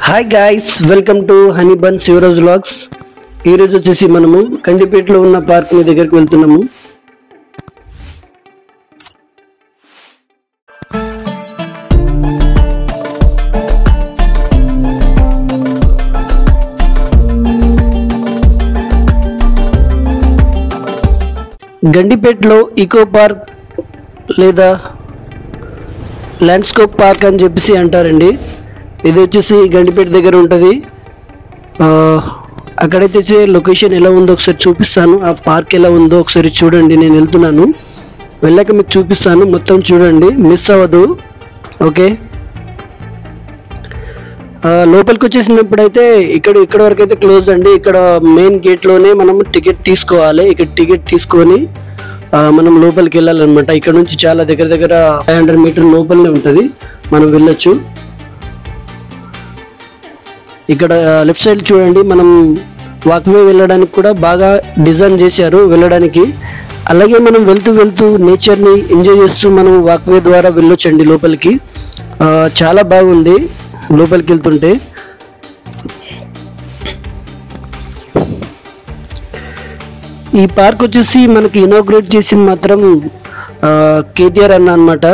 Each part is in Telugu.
Hi guys, welcome to Honey Bun Shivaraj vlogs. ఈరోజు వచ్చేసి మనము కండిపేటలో ఉన్న పార్క్ మీ దగ్గరికి వెళ్తున్నాము. గండిపేటలో ఈకో పార్క్ లేదా ల్యాండ్స్కేప్ పార్క్ అని చెప్పేసి అంటారండి. ఇది వచ్చేసి గండిపేట దగ్గర ఉంటుంది. అక్కడైతే లొకేషన్ ఎలా ఉందో ఒకసారి చూపిస్తాను. ఆ పార్క్ ఎలా ఉందో ఒకసారి చూడండి. నేను వెళ్తున్నాను, వెళ్ళాక మీకు చూపిస్తాను. మొత్తం చూడండి, మిస్ అవ్వదు. ఓకే, లోపలికి వచ్చేసినప్పుడైతే ఇక్కడ వరకు అయితే క్లోజ్ అండి. ఇక్కడ మెయిన్ గేట్లోనే మనం టికెట్ తీసుకోవాలి. ఇక్కడ టికెట్ తీసుకొని మనం లోపలికి వెళ్ళాలన్నమాట. ఇక్కడ నుంచి చాలా దగ్గర 500 మీటర్ లోపలనే ఉంటుంది, మనం వెళ్ళొచ్చు. ఇక్కడ లెఫ్ట్ సైడ్ చూడండి, మనం వాక్వే వెళ్ళడానికి కూడా బాగా డిజైన్ చేశారు వెళ్ళడానికి. అలాగే మనం వెళ్తూ నేచర్ని ఎంజాయ్ చేస్తూ మనం వాక్వే ద్వారా వెళ్ళొచ్చండి లోపలికి. చాలా బాగుంది లోపలికి వెళ్తుంటే. ఈ పార్క్ వచ్చేసి మనకి ఇనాగ్రేట్ చేసింది మాత్రం కేటీఆర్ అన్నమాట.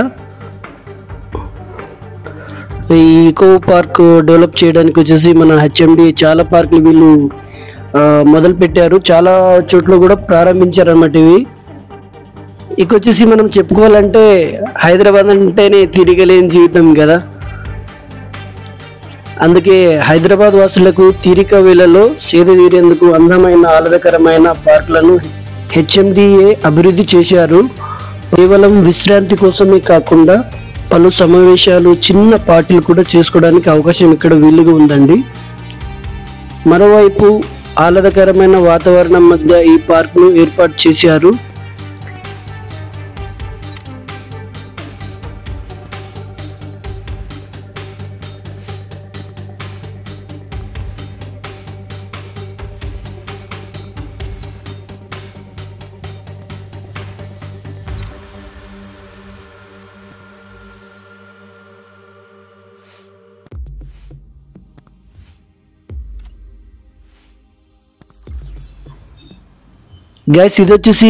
ఈ ఈకో పార్క్ డెవలప్ చేయడానికి వచ్చేసి మన హెచ్ఎండి చాలా పార్కులు వీళ్ళు మొదలు పెట్టారు, చాలా చోట్ల కూడా ప్రారంభించారు అన్నమాట. ఇక వచ్చేసి మనం చెప్పుకోవాలంటే హైదరాబాద్ అంటేనే తిరగలేని జీవితం కదా. అందుకే హైదరాబాద్ వాసులకు తీరిక వేళలో సేద తీరేందుకు అందమైన ఆహ్లాదకరమైన పార్కులను హెచ్ఎండిఏ అభివృద్ధి చేశారు. కేవలం విశ్రాంతి కోసమే కాకుండా పలు సమావేశాలు, చిన్న పార్టీలు కూడా చేసుకోవడానికి అవకాశం ఇక్కడ వీలుగా ఉందండి. మరోవైపు ఆహ్లాదకరమైన వాతావరణం మధ్య ఈ పార్క్ను ఏర్పాటు చేశారు. గైస్, ఇది వచ్చేసి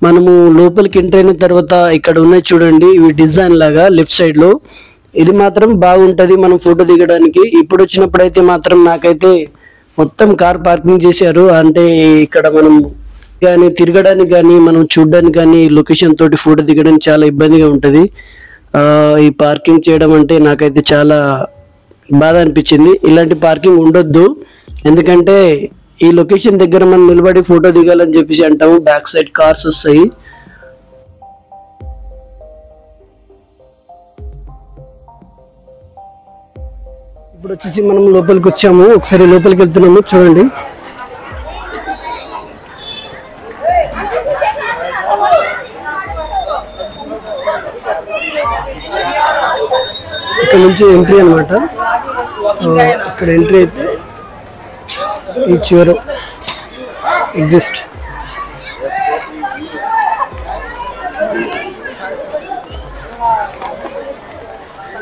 మనము లోపలికి ఎంటర్ అయిన తర్వాత ఇక్కడ ఉన్నాయి చూడండి, ఇవి డిజైన్ లాగా లెఫ్ట్ సైడ్ లో. ఇది మాత్రం బాగుంటది మనం ఫోటో దిగడానికి. ఇప్పుడు వచ్చినప్పుడు అయితే మాత్రం నాకైతే మొత్తం కార్ పార్కింగ్ చేశారు. అంటే ఇక్కడ మనం కానీ తిరగడానికి కానీ మనం చూడడానికి కానీ లొకేషన్ తోటి ఫోటో దిగడానికి చాలా ఇబ్బందిగా ఉంటది. ఈ పార్కింగ్ చేయడం అంటే నాకైతే చాలా బాధ అనిపించింది. ఇలాంటి పార్కింగ్ ఉండొద్దు, ఎందుకంటే ఈ లొకేషన్ దగ్గర మనం నిలబడి ఫోటో దిగాలని చెప్పేసి అంటాము, బ్యాక్ సైడ్ కార్స్ వస్తాయి. ఇప్పుడు వచ్చేసి మనం లోపలికి వచ్చాము, ఒకసారి లోపలికి వెళ్తున్నాము చూడండి. ఇక్కడ నుంచి ఎంట్రీ అనమాట. ఇక్కడ ఎంట్రీ అయితే ఈ చివర ఎగ్జిస్ట్.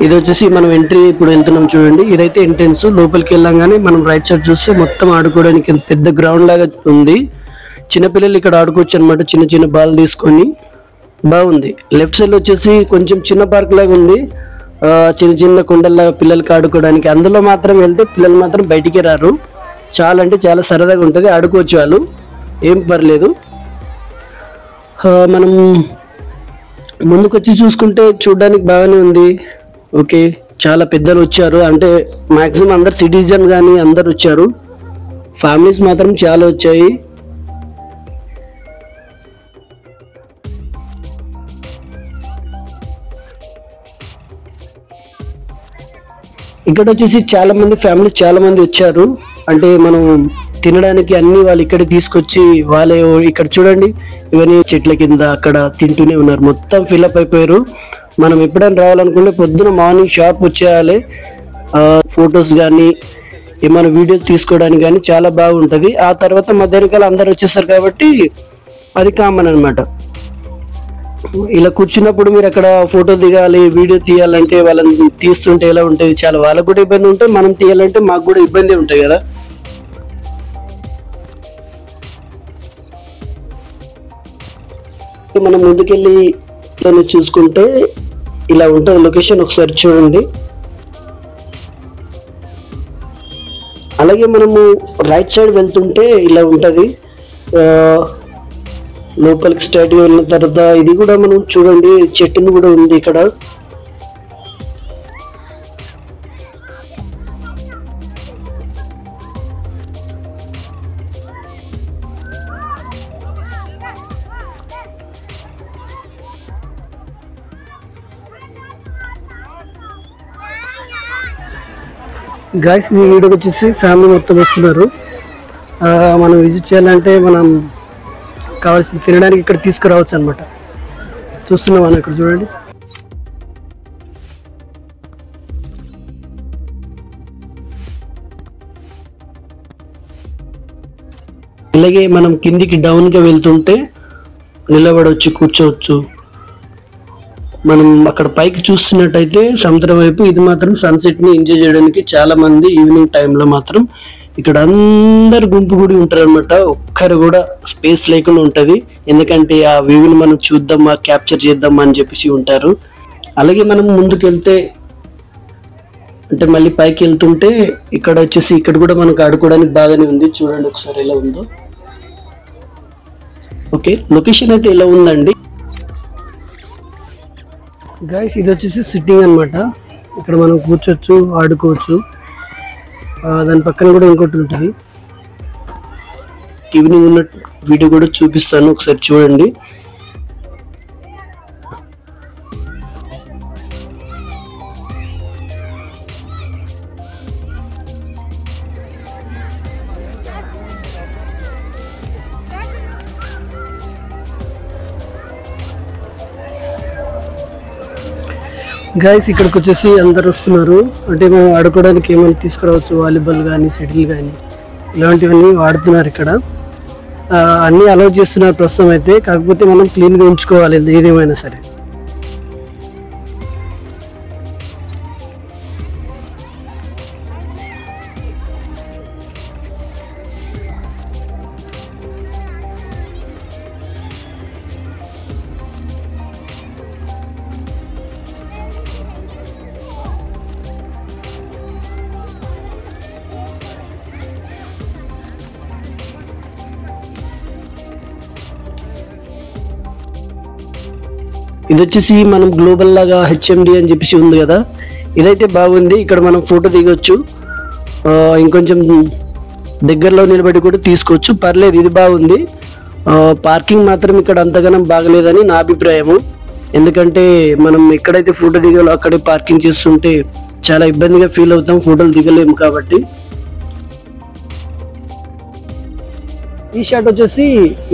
ఇది వచ్చేసి మనం ఎంట్రీ ఇప్పుడు వెళ్తున్నాం చూడండి. ఇదైతే ఎంట్రన్స్. లోపలికి వెళ్ళంగానే మనం రైట్ సైడ్ చూస్తే మొత్తం ఆడుకోవడానికి పెద్ద గ్రౌండ్ లాగా ఉంది. చిన్నపిల్లలు ఇక్కడ ఆడుకోవచ్చు అనమాట, చిన్న బాల్ తీసుకొని. బాగుంది. లెఫ్ట్ సైడ్ వచ్చేసి కొంచెం చిన్న పార్క్ లాగా ఉంది, చిన్న కొండల్లాగా పిల్లలకి ఆడుకోవడానికి. అందులో మాత్రం వెళ్తే పిల్లలు మాత్రం బయటికి రారు. చాలా అంటే చాలా సరదాగా ఉంటుంది, ఆడుకోవచ్చు వాళ్ళు, ఏం పర్లేదు. మనం ముందుకు వచ్చి చూసుకుంటే చూడడానికి బాగానే ఉంది. ఓకే, చాలా పెద్దలు వచ్చారు, అంటే మ్యాక్సిమం అందరు సిటిజన్ కానీ అందరు వచ్చారు. ఫ్యామిలీస్ మాత్రం చాలా వచ్చాయి. ఇక్కడ వచ్చేసి చాలా మంది ఫ్యామిలీ చాలా మంది వచ్చారు. అంటే మనం తినడానికి అన్ని వాళ్ళు ఇక్కడ తీసుకొచ్చి వాళ్ళే. ఇక్కడ చూడండి, ఇవన్నీ చెట్ల కింద అక్కడ తింటూనే ఉన్నారు, మొత్తం ఫిల్అప్ అయిపోయారు. మనం ఎప్పుడైనా రావాలనుకుంటే పొద్దున మార్నింగ్ షాప్ వచ్చేయాలి. ఫొటోస్ కానీ ఏమైనా వీడియోస్ తీసుకోవడానికి కానీ చాలా బాగుంటుంది. ఆ తర్వాత మధ్యాహ్నం అందరు వచ్చేస్తారు కాబట్టి అది కామన్ అనమాట. ఇలా కూర్చున్నప్పుడు మీరు అక్కడ ఫోటో దిగాలి, వీడియో తీయాలంటే వాళ్ళని తీస్తుంటే ఎలా ఉంటుంది, చాలా వాళ్ళకు కూడా ఇబ్బంది ఉంటుంది, మనం తీయాలంటే మాకు కూడా ఇబ్బంది ఉంటుంది కదా. మనం ముందుకెళ్ళి చూసుకుంటే ఇలా ఉంటుంది లొకేషన్, ఒకసారి చూడండి. అలాగే మనము రైట్ సైడ్ వెళ్తుంటే ఇలా ఉంటుంది. లోపలికి స్ట్రైట్ వెళ్ళిన తర్వాత ఇది కూడా మనం చూడండి, చెట్టును కూడా ఉంది ఇక్కడ. గాయస్ మీ వీడియోకి వచ్చేసి ఫ్యామిలీ మొత్తం వస్తున్నారు. మనం విజిట్ చేయాలంటే మనం కావాల్సిన తినడానికి ఇక్కడ తీసుకురావచ్చు అనమాట. చూస్తున్నాం మనం ఇక్కడ చూడండి. అలాగే మనం కిందికి డౌన్గా వెళ్తుంటే నిలబడవచ్చు, కూర్చోవచ్చు. మనం అక్కడ పైకి చూస్తున్నట్టయితే సముద్రం వైపు, ఇది మాత్రం సన్సెట్ని ఎంజాయ్ చేయడానికి చాలా మంది ఈవినింగ్ టైంలో మాత్రం ఇక్కడ అందరు గుంపు కూడి ఉంటారు అనమాట. ఒక్కరు కూడా స్పేస్ లేకుండా ఉంటుంది, ఎందుకంటే ఆ వ్యూని మనం చూద్దామా, క్యాప్చర్ చేద్దామా అని చెప్పేసి ఉంటారు. అలాగే మనం ముందుకు వెళ్తే అంటే మళ్ళీ పైకి వెళ్తుంటే ఇక్కడ వచ్చేసి ఇక్కడ కూడా మనకు ఆడుకోవడానికి బాగానే ఉంది. చూడండి ఒకసారి ఎలా ఉందో. ఓకే, లొకేషన్ అయితే ఎలా ఉందండి గైస్. ఇది వచ్చేసి సిట్టింగ్ అనమాట. ఇక్కడ మనం కూర్చోవచ్చు, ఆడుకోవచ్చు. దాని పక్కన కూడా ఇంకోటి ఉంటుంది. ఈవినింగ్ ఉన్న వీడియో కూడా చూపిస్తాను, ఒకసారి చూడండి. గైస్ ఇక్కడికి వచ్చేసి అందరు వస్తున్నారు. అంటే మేము ఆడుకోవడానికి ఏమైనా తీసుకురావచ్చు, వాలీబాల్ కానీ, షటిల్ కానీ, ఇలాంటివన్నీ వాడుతున్నారు ఇక్కడ. అన్నీ అలౌ చేస్తున్నారు ప్రస్తుతం అయితే. కాకపోతే మనం క్లీన్గా ఉంచుకోవాలి ఏదేమైనా సరే. ఇది వచ్చేసి మనం గ్లోబల్ లాగా హెచ్ఎండి అని చెప్పేసి ఉంది కదా, ఇదైతే బాగుంది. ఇక్కడ మనం ఫోటో దిగొచ్చు, ఇంకొంచెం దగ్గరలో నిలబడి కూడా తీసుకోవచ్చు, పర్లేదు, ఇది బాగుంది. పార్కింగ్ మాత్రం ఇక్కడ అంతగానం బాగలేదని నా అభిప్రాయము. ఎందుకంటే మనం ఎక్కడైతే ఫోటో దిగాలో అక్కడే పార్కింగ్ చేస్తుంటే చాలా ఇబ్బందిగా ఫీల్ అవుతాం, ఫోటోలు దిగలేము కాబట్టి. ఈ షాట్ వచ్చేసి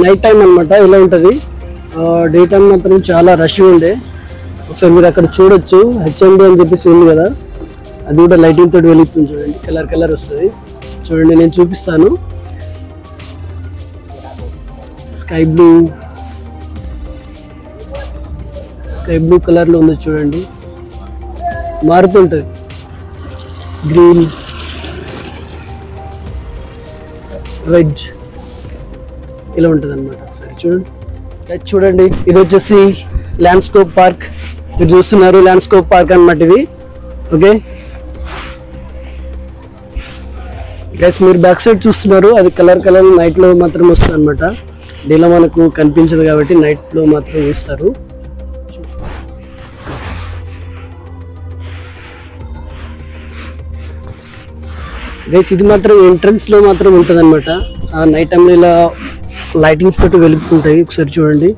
నైట్ టైం అనమాట. ఇలా ఉంటుంది. డే టైం మాత్రం చాలా రష్ ఉండే. ఒకసారి మీరు అక్కడ చూడొచ్చు, హెచ్ఎండి అని చెప్పేసి ఉంది కదా, అది కూడా లైటింగ్ తోటి వెలుగుతుంది చూడండి, కలర్ కలర్ వస్తుంది చూడండి. నేను చూపిస్తాను. స్కై బ్లూ కలర్లో ఉంది చూడండి, మారుతుంటుంది. గ్రీన్, రెడ్ ఇలా ఉంటుంది అనమాట. ఒకసారి చూడండి. చూడండి ఇది వచ్చేసి ల్యాండ్స్కేప్ పార్క్. మీరు చూస్తున్నారు ల్యాండ్స్కేప్ పార్క్ అనమాట ఇది. ఓకే గైస్, మీరు బ్యాక్ సైడ్ చూస్తున్నారు, అది కలర్ కలర్ నైట్లో మాత్రం వస్తుంది అనమాట. డేలో మనకు కనిపించదు కాబట్టి నైట్లో మాత్రం వేస్తారు. గైస్ ఇది మాత్రం ఎంట్రన్స్ లో మాత్రం ఉంటుంది అనమాట. నైట్ టైంలో ఇలా లైటింగ్స్ తోటి వెలుగుతుంటాయి, ఒకసారి చూడండి.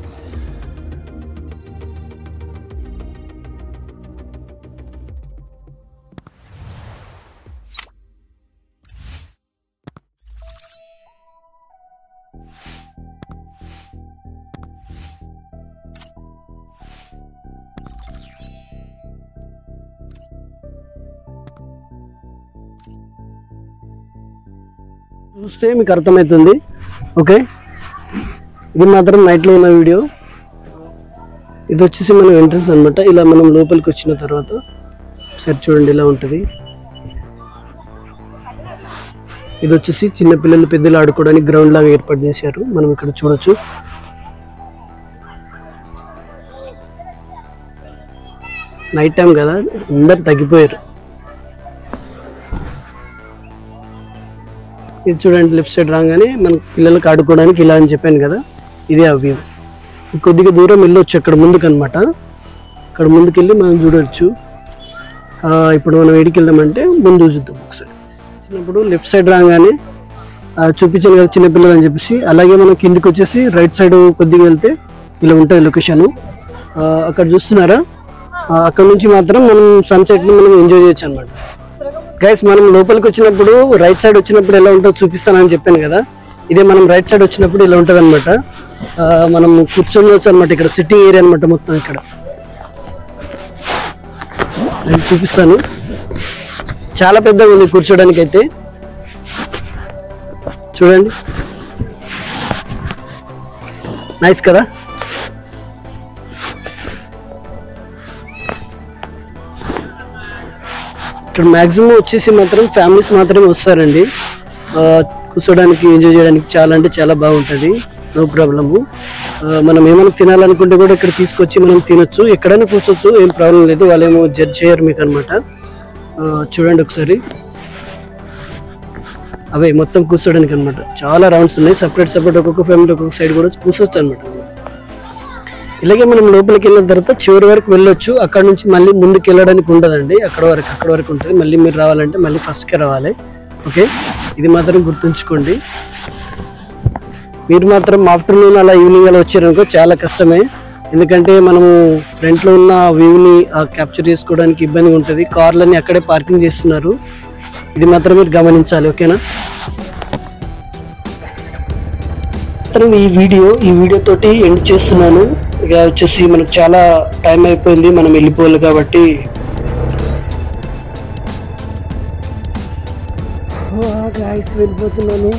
చూస్తే మీకు అర్థమవుతుంది. ఓకే, ఇది మాత్రం నైట్లో ఉన్న వీడియో. ఇది వచ్చేసి మనం ఎంట్రన్స్ అనమాట. ఇలా మనం లోపలికి వచ్చిన తర్వాత సరే చూడండి ఇలా ఉంటుంది. ఇది వచ్చేసి చిన్నపిల్లలు పెద్దలు ఆడుకోవడానికి గ్రౌండ్ లాగా ఏర్పాటు చేశారు. మనం ఇక్కడ చూడొచ్చు. నైట్ టైం కదా, అందరు తగ్గిపోయారు. ఇది చూడండి లెఫ్ట్ సైడ్ రాగానే మన పిల్లలకు ఆడుకోవడానికి ఇలా అని చెప్పాను కదా, ఇదే ఆ వ్యూ. కొద్దిగా దూరం వెళ్ళొచ్చు అక్కడ ముందుకు అనమాట. అక్కడ ముందుకెళ్ళి మనం చూడవచ్చు. ఇప్పుడు మనం ఏడికి వెళ్దామంటే ముందు చూద్దాం ఒకసారి. చిన్నప్పుడు లెఫ్ట్ సైడ్ రాగానే చూపించాను కదా చిన్నపిల్లలు అని చెప్పేసి, అలాగే మనం కిందికి వచ్చేసి రైట్ సైడ్ కొద్దిగా వెళ్తే ఇలా ఉంటుంది లొకేషన్. అక్కడ చూస్తున్నారా, అక్కడ నుంచి మాత్రం మనం సన్సెట్ని మనం ఎంజాయ్ చేయొచ్చు అనమాట. గైస్ మనం లోపలికి వచ్చినప్పుడు రైట్ సైడ్ వచ్చినప్పుడు ఎలా ఉంటుందో చూపిస్తానని చెప్పాను కదా, ఇదే మనం రైట్ సైడ్ వచ్చినప్పుడు ఇలా ఉంటుంది అనమాట. మనం కూర్చోవచ్చు అనమాట. ఇక్కడ సిట్టింగ్ ఏరియా అనమాట మొత్తం. ఇక్కడ నేను చూపిస్తాను, చాలా పెద్దగా ఉంది కూర్చోడానికి అయితే. చూడండి నైస్ కదా. ఇక్కడ మ్యాక్సిమం వచ్చేసి మాత్రం ఫ్యామిలీస్ మాత్రమే వస్తారండి కూర్చోడానికి, ఎంజాయ్ చేయడానికి. చాలా అంటే చాలా బాగుంటుంది, నో ప్రాబ్లము. మనం ఏమైనా తినాలనుకుంటే కూడా ఇక్కడ తీసుకొచ్చి మనం తినొచ్చు, ఎక్కడైనా కూర్చోవచ్చు, ఏం ప్రాబ్లం లేదు. వాళ్ళేమో జడ్జ్ చేయరు మీకు అనమాట. చూడండి ఒకసారి, అవే మొత్తం కూర్చోడానికి అనమాట. చాలా రౌండ్స్ ఉన్నాయి, సపరేట్ ఒక్కొక్క ఫ్యామిలీ ఒక్కొక్క సైడ్ కూడా కూర్చోవచ్చు అనమాట. ఇలాగే మనం లోపలికి వెళ్ళిన తర్వాత చివరి వరకు వెళ్ళొచ్చు. అక్కడ నుంచి మళ్ళీ ముందుకు వెళ్ళడానికి ఉండదండి, అక్కడ వరకు ఉంటుంది. మళ్ళీ మీరు రావాలంటే మళ్ళీ ఫస్ట్కే రావాలి. ఓకే, ఇది మాత్రం గుర్తుంచుకోండి. మీరు మాత్రం ఆఫ్టర్నూన్ అలా ఈవినింగ్ అలా వచ్చారనుకో చాలా కష్టమే, ఎందుకంటే మనము ఫ్రంట్లో ఉన్న వ్యూని క్యాప్చర్ చేసుకోవడానికి ఇబ్బందిగా ఉంటుంది. కార్లన్నీ అక్కడే పార్కింగ్ చేస్తున్నారు, ఇది మాత్రం మీరు గమనించాలి. ఓకేనా. ఈ వీడియో తోటి ఎండ్ చేస్తున్నాను. ఇక వచ్చేసి మనకు చాలా టైం అయిపోయింది, మనం వెళ్ళిపోవాలి కాబట్టి వెళ్ళిపోతున్నాను.